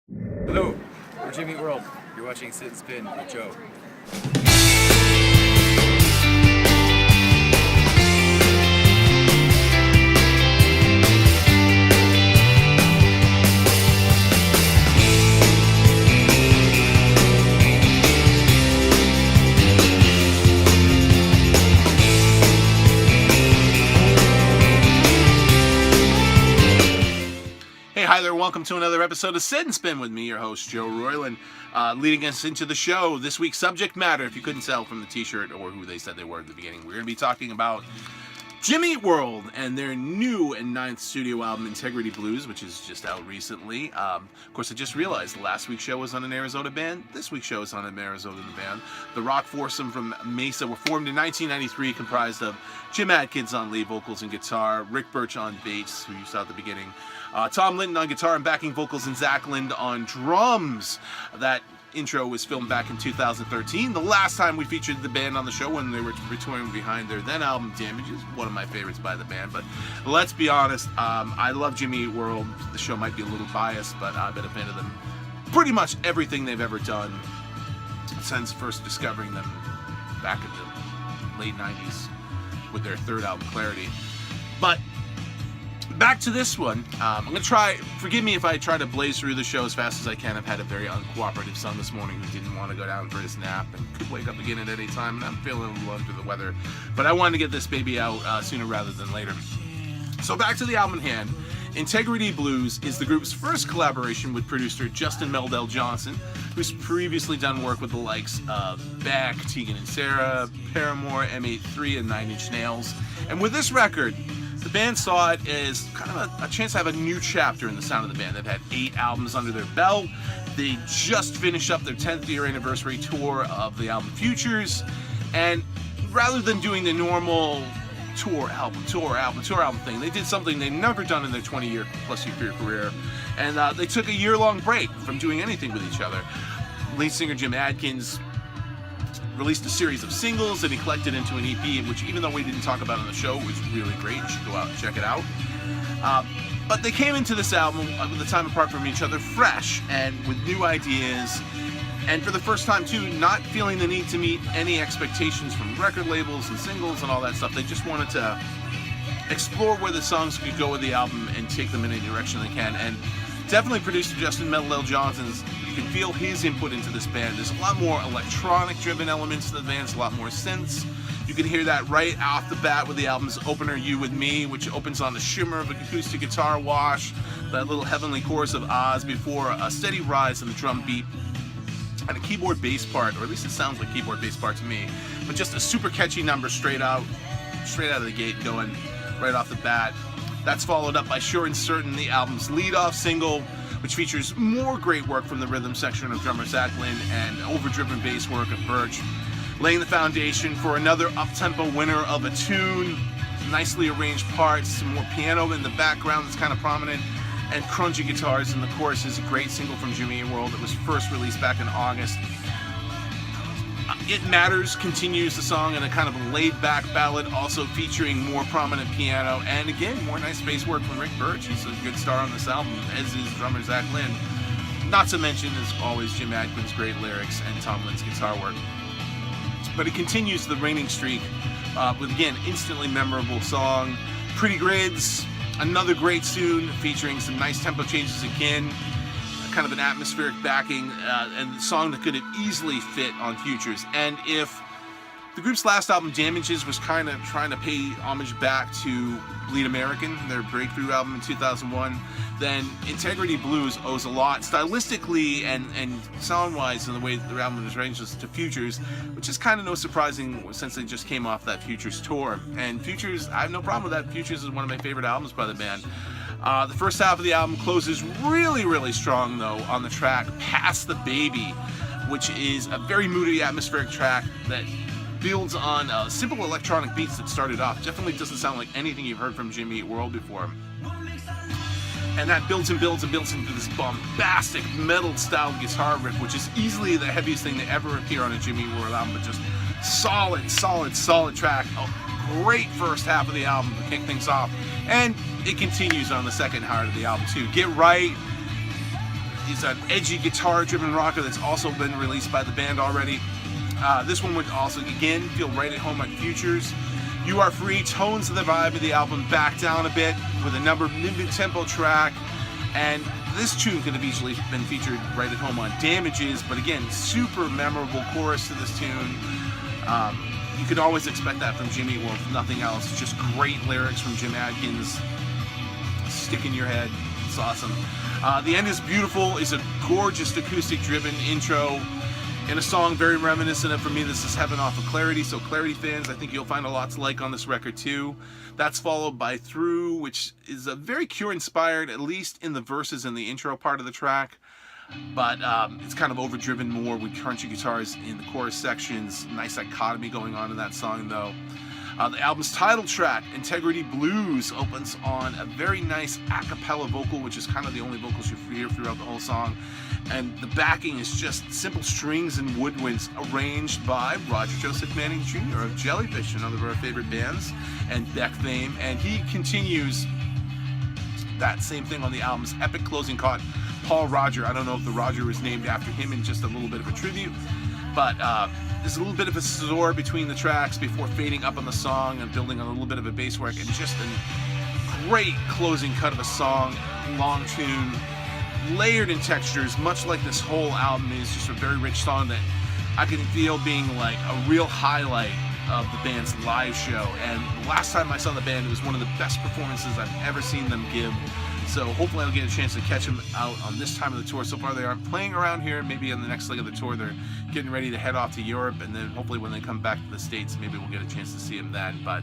Hello, we're Jimmy World. You're watching Sit and Spin with Joe. Hi there, welcome to another episode of Sit and Spin with me, your host, Joe Royland. Leading us into the show, this week's subject matter, if you couldn't tell from the t-shirt or who they said they were at the beginning, we're going to be talking about Jimmy Eat World and their new and ninth studio album, Intergrity Blues, which is just out recently. Of course, I just realized last week's show was on an Arizona band. This week's show is on an Arizona band. The rock foursome from Mesa were formed in 1993, comprised of Jim Adkins on lead vocals and guitar, Rick Birch on bass, who you saw at the beginning, Tom Linton on guitar and backing vocals, and Zach Lind on drums. That intro was filmed back in 2013. The last time we featured the band on the show when they were touring behind their then album Damages, one of my favorites by the band. But let's be honest, I love Jimmy Eat World. The show might be a little biased, but I've been a fan of them pretty much everything they've ever done since first discovering them back in the late 90s with their third album, Clarity. But back to this one. I'm going to try, forgive me if I try to blaze through the show as fast as I can. I've had a very uncooperative son this morning who didn't want to go down for his nap and could wake up again at any time, and I'm feeling a little under the weather. But I wanted to get this baby out sooner rather than later. So back to the album in hand. Intergrity Blues is the group's first collaboration with producer Justin Meldell Johnson, who's previously done work with the likes of Beck, Tegan and Sarah, Paramore, M83, and Nine Inch Nails. And with this record, the band saw it as kind of a chance to have a new chapter in the sound of the band. They've had 8 albums under their belt. They just finished up their 10th year anniversary tour of the album Futures. And rather than doing the normal tour album thing, they did something they'd never done in their 20-plus year career. And they took a year-long break from doing anything with each other. Lead singer Jim Adkins released a series of singles that he collected into an EP, which, even though we didn't talk about on the show, was really great. You should go out and check it out. But they came into this album with the time apart from each other fresh and with new ideas, and for the first time too, not feeling the need to meet any expectations from record labels and singles and all that stuff. They just wanted to explore where the songs could go with the album and take them in any direction they can. And definitely producer Justin Meldell Johnson's, you can feel his input into this band. There's a lot more electronic driven elements to the band, a lot more synths. You can hear that right off the bat with the album's opener, You With Me, which opens on the shimmer of an acoustic guitar wash, that little heavenly chorus of Oz before a steady rise in the drum beat and a keyboard bass part, or at least it sounds like keyboard bass part to me, but just a super catchy number straight out of the gate, going right off the bat. That's followed up by Sure and Certain, the album's lead-off single, which features more great work from the rhythm section of drummer Zach Lind and overdriven bass work of Birch, laying the foundation for another up-tempo winner of a tune, nicely arranged parts, some more piano in the background that's kind of prominent, and crunchy guitars in the chorus. Is a great single from Jimmy Eat World that was first released back in August. It Matters continues the song in a kind of a laid-back ballad, also featuring more prominent piano, and again, more nice bass work from Rick Birch. He's a good star on this album, as is drummer Zach Lind. Not to mention, as always, Jim Adkins' great lyrics and Tom Lind's guitar work. But it continues the reigning streak with, again, instantly memorable song, Pretty Grids, another great tune featuring some nice tempo changes again, kind of an atmospheric backing, and the song that could have easily fit on Futures. And if the group's last album, Damages, was kind of trying to pay homage back to Bleed American, their breakthrough album in 2001, then Intergrity Blues owes a lot stylistically and sound-wise in the way that the album was arranged to Futures, which is kind of no surprising since they just came off that Futures tour. And Futures, I have no problem with that. Futures is one of my favorite albums by the band. The first half of the album closes really strong, though, on the track Pass the Baby, which is a very moody, atmospheric track that builds on simple electronic beats that started off. Definitely doesn't sound like anything you've heard from Jimmy Eat World before. And that builds and builds and builds into this bombastic metal-style guitar riff, which is easily the heaviest thing to ever appear on a Jimmy Eat World album, but just solid track. A great first half of the album to kick things off. And it continues on the second half of the album, too. Get Right is an edgy guitar-driven rocker that's also been released by the band already. This one would also, again, feel right at home on Futures. You Are Free tones the vibe of the album back down a bit with a number of mid-tempo track, and this tune could have easily been featured right at home on Damages, but again, super memorable chorus to this tune. You could always expect that from Jimmy World, if nothing else. Just great lyrics from Jim Adkins. Stick in your head. It's awesome. The End Is Beautiful is a gorgeous acoustic-driven intro in a song very reminiscent of, for me, this is Heaven off of Clarity. So Clarity fans, I think you'll find a lot to like on this record too. That's followed by Through, which is a very Cure-inspired, at least in the verses and the intro part of the track. But it's kind of overdriven more with crunchy guitars in the chorus sections. Nice dichotomy going on in that song, though. The album's title track, Integrity Blues, opens on a very nice a cappella vocal, which is kind of the only vocals you hear throughout the whole song. And the backing is just simple strings and woodwinds arranged by Roger Joseph Manning Jr. of Jellyfish, another of our favorite bands, and Beck fame. And he continues that same thing on the album's epic closing cut, Paul Roger. I don't know if the Roger is named after him in just a little bit of a tribute, but there's a little bit of a soar between the tracks before fading up on the song and building on a little bit of a bass work, and just a great closing cut of a song, long tune, layered in textures, much like this whole album is. Just a very rich song that I can feel being like a real highlight of the band's live show. And the last time I saw the band, it was one of the best performances I've ever seen them give. So hopefully I'll get a chance to catch them out on this time of the tour. So far they aren't playing around here. Maybe on the next leg of the tour they're getting ready to head off to Europe, and then hopefully when they come back to the States, maybe we'll get a chance to see them then. But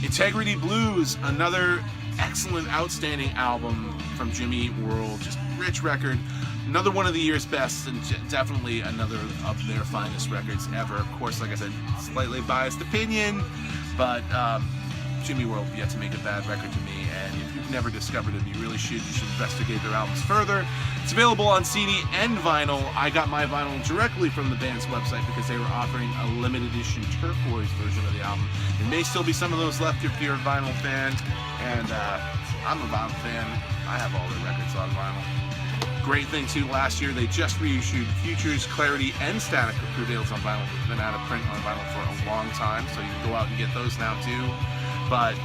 Integrity Blues, another excellent, outstanding album from Jimmy World. Just rich record. Another one of the year's best, and definitely another of their finest records ever. Of course, like I said, slightly biased opinion, but Jimmy World yet to make a bad record to me, and if you've never discovered them, you really should. You should investigate their albums further. It's available on CD and vinyl. I got my vinyl directly from the band's website because they were offering a limited issue turquoise version of the album. There may still be some of those left if you're a vinyl fan, and I'm a vinyl fan. I have all their records on vinyl. Great thing too, last year they just reissued Futures, Clarity, and Static Prevails on vinyl. They've been out of print on vinyl for a long time, so you can go out and get those now too. But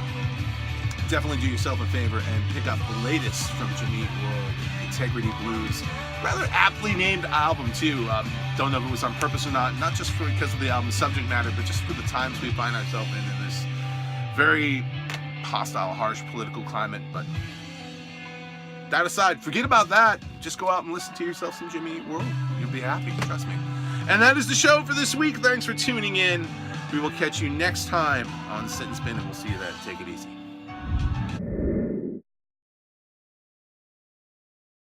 definitely do yourself a favor and pick up the latest from Jimmy World, Integrity Blues. Rather aptly named album too. Don't know if it was on purpose or not just because of the album's subject matter, but just for the times we find ourselves in this very hostile, harsh political climate. But that aside, forget about that. Just go out and listen to yourself some Jimmy World. You'll be happy, trust me. And that is the show for this week. Thanks for tuning in. We will catch you next time on Sit and Spin, and we'll see you then. Take it easy.